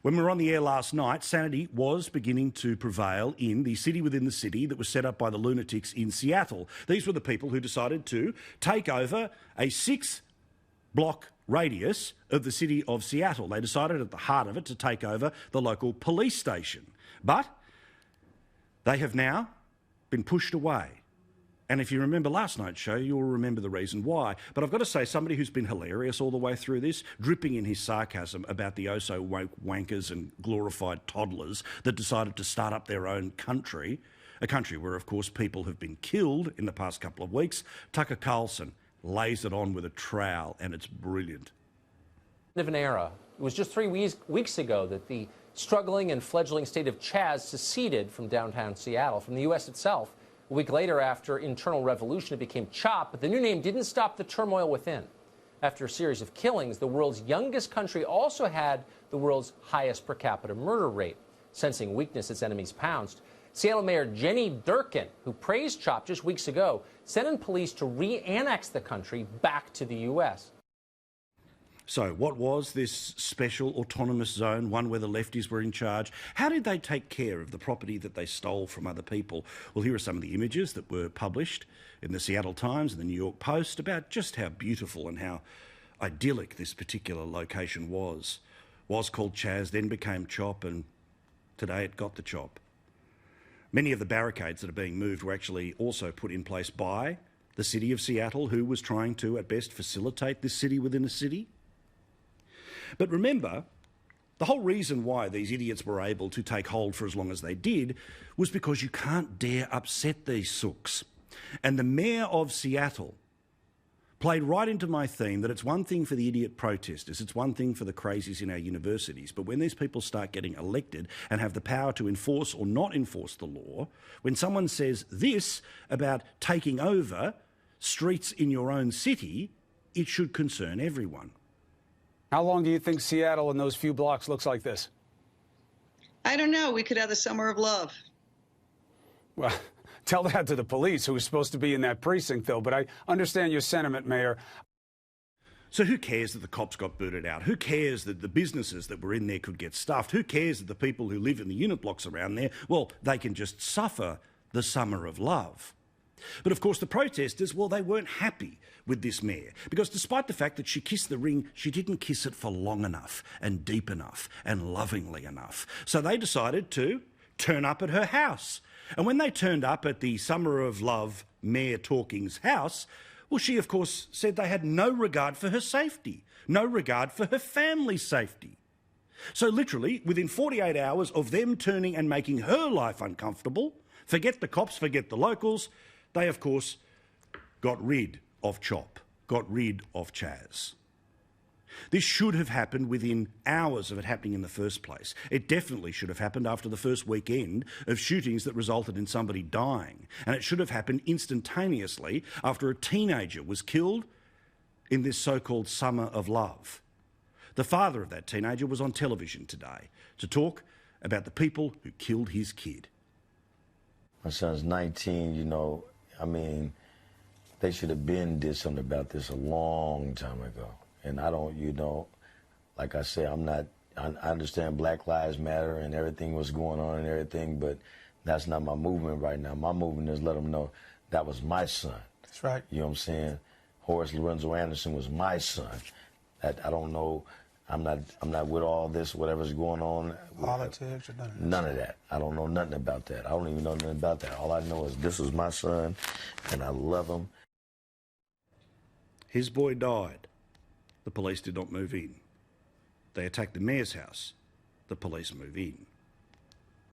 When we were on the air last night, Sanity was beginning to prevail in the city within the city that was set up by the lunatics in Seattle. These were the people who decided to take over a 6-block radius of the city of Seattle. They decided at the heart of it to take over the local police station. But they have now been pushed away. And if you remember last night's show, you'll remember the reason why. But I've got to say, somebody who's been hilarious all the way through this, dripping in his sarcasm about the oh-so-woke wankers and glorified toddlers that decided to start up their own country, a country where, of course, people have been killed in the past couple of weeks. Tucker Carlson lays it on with a trowel, and it's brilliant. Of an era. It was just 3 weeks ago that the struggling and fledgling state of CHAZ seceded from downtown Seattle, from the U.S. itself. A week later, after internal revolution, it became CHOP, but the new name didn't stop the turmoil within. After a series of killings, the world's youngest country also had the world's highest per capita murder rate. Sensing weakness, its enemies pounced. Seattle Mayor Jenny Durkan, who praised CHOP just weeks ago, sent in police to re-annex the country back to the U.S. So what was this special autonomous zone, one where the lefties were in charge? How did they take care of the property that they stole from other people? Well, here are some of the images that were published in the Seattle Times and the New York Post about just how beautiful and how idyllic this particular location was. Was called CHAZ, then became CHOP, and today it got the CHOP. Many of the barricades that are being moved were actually also put in place by the city of Seattle, who was trying to, at best, facilitate this city within a city. But remember, the whole reason why these idiots were able to take hold for as long as they did was because you can't dare upset these sooks. And the mayor of Seattle played right into my theme that it's one thing for the idiot protesters, it's one thing for the crazies in our universities, but when these people start getting elected and have the power to enforce or not enforce the law, when someone says this about taking over streets in your own city, it should concern everyone. How long do you think Seattle in those few blocks looks like this? I don't know. We could have the summer of love. Well, tell that to the police, who was supposed to be in that precinct, though. But I understand your sentiment, Mayor. So who cares that the cops got booted out? Who cares that the businesses that were in there could get stuffed? Who cares that the people who live in the unit blocks around there, well, they can just suffer the summer of love? But of course the protesters, well, they weren't happy with this mayor, because despite the fact that she kissed the ring, she didn't kiss it for long enough and deep enough and lovingly enough. So they decided to turn up at her house. And when they turned up at the Summer of Love Mayor Talking's house, well, she of course said they had no regard for her safety, no regard for her family's safety. So literally, within 48 hours of them turning and making her life uncomfortable, forget the cops, forget the locals, they, of course, got rid of CHOP, got rid of CHAZ. This should have happened within hours of it happening in the first place. It definitely should have happened after the first weekend of shootings that resulted in somebody dying. And it should have happened instantaneously after a teenager was killed in this so-called Summer of Love. The father of that teenager was on television today to talk about the people who killed his kid. My son's 19, you know. I mean, they should have did something about this a long time ago. And I don't, you know, like I say, I understand Black Lives Matter and everything was going on and everything, but that's not my movement right now. My movement is let them know that was my son. That's right. You know what I'm saying? Horace Lorenzo Anderson was my son. That I don't know. I'm not with all this, whatever's going on. Politics or none of that. None of that. I don't know nothing about that. I don't even know nothing about that. All I know is this is my son, and I love him. His boy died. The police did not move in. They attacked the mayor's house. The police move in.